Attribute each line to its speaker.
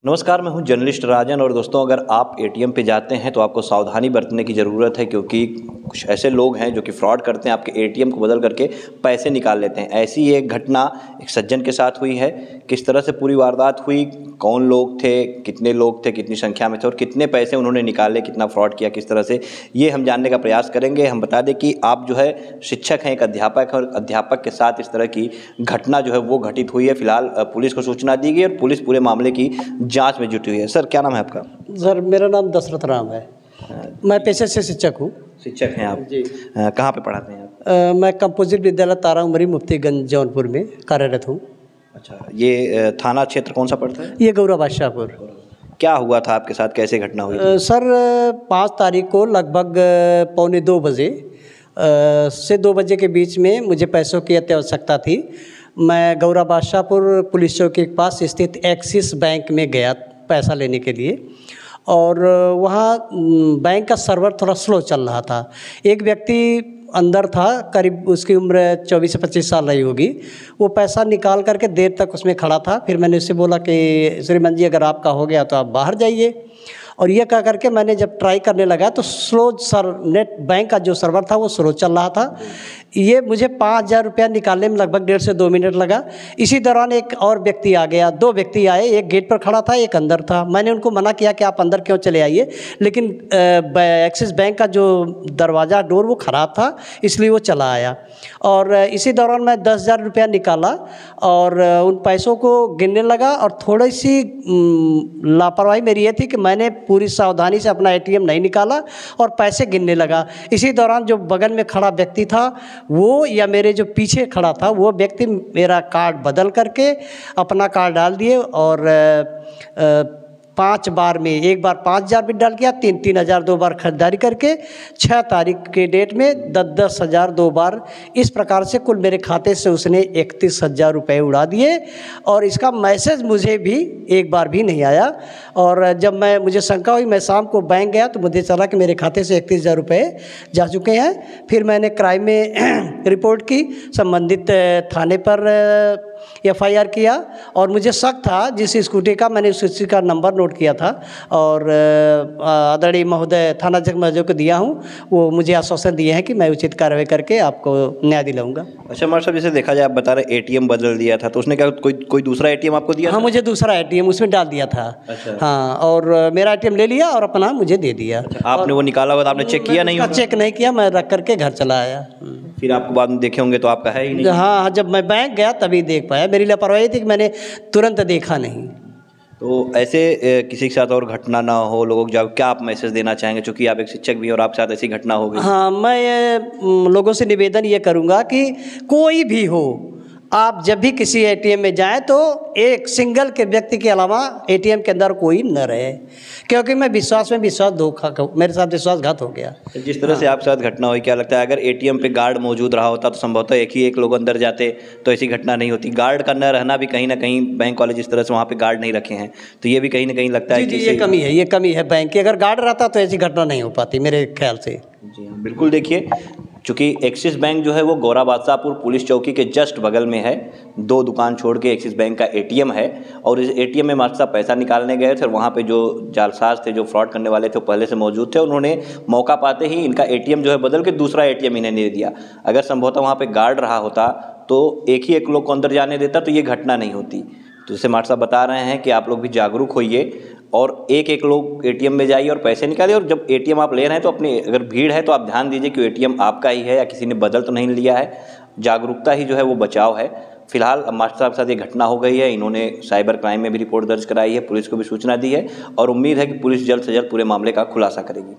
Speaker 1: नमस्कार, मैं हूं जर्नलिस्ट राजन और दोस्तों अगर आप एटीएम पे जाते हैं तो आपको सावधानी बरतने की ज़रूरत है क्योंकि कुछ ऐसे लोग हैं जो कि फ्रॉड करते हैं, आपके एटीएम को बदल करके पैसे निकाल लेते हैं। ऐसी ही एक घटना एक सज्जन के साथ हुई है। किस तरह से पूरी वारदात हुई, कौन लोग थे, कितनी संख्या में थे और कितने पैसे उन्होंने निकाले, कितना फ्रॉड किया किस तरह से, ये हम जानने का प्रयास करेंगे। हम बता दें कि आप जो है शिक्षक हैं, एक अध्यापक हैं और अध्यापक के साथ इस तरह की घटना जो है वो घटित हुई है। फिलहाल पुलिस को सूचना दी गई और पुलिस पूरे मामले की जांच में जुटी हुई है। सर, क्या नाम है आपका?
Speaker 2: सर, मेरा नाम दशरथ राम है। मैं पेशे से शिक्षक हूँ।
Speaker 1: शिक्षक हैं आप जी? कहाँ पे पढ़ाते हैं आप?
Speaker 2: मैं कंपोजिट विद्यालय तारा उमरी मुफ्तीगंज जौनपुर में कार्यरत हूँ।
Speaker 1: अच्छा, ये थाना क्षेत्र कौन सा पड़ता है?
Speaker 2: ये गौरा बादशाहपुर।
Speaker 1: क्या हुआ था आपके साथ, कैसे घटना हुई थी?
Speaker 2: सर, 5 तारीख को लगभग 1:45 बजे से 2 बजे के बीच में मुझे पैसों की अति आवश्यकता थी। मैं गौरा बादशाहपुर पुलिस चौकी के पास स्थित एक्सिस बैंक में गया पैसा लेने के लिए और वहाँ बैंक का सर्वर थोड़ा स्लो चल रहा था। एक व्यक्ति अंदर था, करीब उसकी उम्र 24 से 25 साल रही होगी। वो पैसा निकाल करके देर तक उसमें खड़ा था। फिर मैंने उससे बोला कि श्रीमान जी, अगर आपका हो गया तो आप बाहर जाइए। और ये कह करके मैंने जब ट्राई करने लगा तो नेट बैंक का जो सर्वर था वो स्लो चल रहा था। ये मुझे 5,000 रुपया निकालने में लगभग 1.5 से 2 मिनट लगा। इसी दौरान एक और व्यक्ति आ गया, 2 व्यक्ति आए, एक गेट पर खड़ा था, एक अंदर था। मैंने उनको मना किया कि आप अंदर क्यों चले आइए, लेकिन एक्सिस बैंक का जो दरवाज़ा डोर वो ख़राब था, इसलिए वो चला आया। और इसी दौरान मैं 10,000 रुपया निकाला और उन पैसों को गिनने लगा। और थोड़ी सी लापरवाही मेरी ये थी कि मैंने पूरी सावधानी से अपना एटीएम नहीं निकाला और पैसे गिनने लगा। इसी दौरान जो बगल में खड़ा व्यक्ति था वो, या मेरे जो पीछे खड़ा था वो व्यक्ति, मेरा कार्ड बदल करके अपना कार्ड डाल दिए और 5 बार में, एक बार 5,000 भी डाल किया, 3,000 2 बार खरीदारी करके 6 तारीख के डेट में 10,000 2 बार, इस प्रकार से कुल मेरे खाते से उसने 31,000 रुपये उड़ा दिए। और इसका मैसेज मुझे भी एक बार भी नहीं आया। और जब मुझे शंका हुई, मैं शाम को बैंक गया तो मुझे चला कि मेरे खाते से 31,000 रुपये जा चुके हैं। फिर मैंने क्राइम में रिपोर्ट की, संबंधित थाने पर FIR किया। और मुझे शक था जिस स्कूटी का, मैंने उस स्कूटी का नंबर नोट किया था और आदरणीय महोदय थाना महोदय को दिया हूँ। वो मुझे आश्वासन दिए हैं कि मैं उचित कार्रवाई करके आपको न्याय दिलाऊंगा।
Speaker 1: अच्छा मार साहब, जैसे देखा जाए आप बता रहे एटीएम बदल दिया था, तो उसने क्या कोई दूसरा एटीएम आपको दिया?
Speaker 2: हाँ, मुझे दूसरा एटीएम उसमें डाल दिया था।
Speaker 1: अच्छा।
Speaker 2: हाँ, और मेरा एटीएम ले लिया और अपना मुझे दे दिया।
Speaker 1: अच्छा, आपने वो निकाला होगा तो आपने चेक किया नहीं?
Speaker 2: चेक नहीं किया, मैं रख करके घर चला आया।
Speaker 1: फिर आपको बाद में देखे होंगे तो आपका है ही नहीं?
Speaker 2: हाँ, जब मैं बैंक गया तभी देख पाया। मेरी लापरवाही थी कि मैंने तुरंत देखा नहीं।
Speaker 1: तो ऐसे किसी के साथ और घटना ना हो, लोगों को क्या आप मैसेज देना चाहेंगे, चूँकि आप एक शिक्षक भी और आपके साथ ऐसी घटना हो गई?
Speaker 2: हाँ, मैं लोगों से निवेदन ये करूँगा कि कोई भी हो, आप जब भी किसी एटीएम में जाएं तो एक सिंगल के व्यक्ति के अलावा एटीएम के अंदर कोई न रहे, क्योंकि मैं विश्वास धोखा, मेरे साथ विश्वासघात हो गया।
Speaker 1: जिस तरह से आपके साथ घटना हुई, क्या लगता है अगर एटीएम पे गार्ड मौजूद रहा होता तो संभवतः एक लोग अंदर जाते तो ऐसी घटना नहीं होती? गार्ड का न रहना भी कहीं ना कहीं, बैंक वाले जिस तरह से वहाँ पे गार्ड नहीं रखे हैं, तो ये भी कहीं ना कहीं लगता है
Speaker 2: कि ये कमी है बैंक की। अगर गार्ड रहता तो ऐसी घटना नहीं हो पाती मेरे ख्याल से।
Speaker 1: जी हाँ, बिल्कुल। देखिए, चूँकि एक्सिस बैंक जो है वो गौरा बादशाहपुर पुलिस चौकी के जस्ट बगल में है। 2 दुकान छोड़ के एक्सिस बैंक का एटीएम है और इस एटीएम में मास्टर साहब पैसा निकालने गए थे। वहाँ पे जो जालसाज थे, जो फ्रॉड करने वाले थे, वो पहले से मौजूद थे। उन्होंने मौका पाते ही इनका एटीएम जो है बदल के दूसरा एटीएम इन्हें दे दिया। अगर संभवतः वहाँ पे गार्ड रहा होता तो एक लोग को अंदर जाने देता तो ये घटना नहीं होती। तो जैसे मास्टर साहब बता रहे हैं कि आप लोग भी जागरूक होइए और एक लोग एटीएम में जाइए और पैसे निकालिए। और जब एटीएम आप ले रहे हैं तो अपनी, अगर भीड़ है तो आप ध्यान दीजिए कि एटीएम आपका ही है या किसी ने बदल तो नहीं लिया है। जागरूकता ही जो है वो बचाव है। फिलहाल मास्टर साहब के साथ ये घटना हो गई है। इन्होंने साइबर क्राइम में भी रिपोर्ट दर्ज कराई है, पुलिस को भी सूचना दी है और उम्मीद है कि पुलिस जल्द से जल्द पूरे मामले का खुलासा करेगी।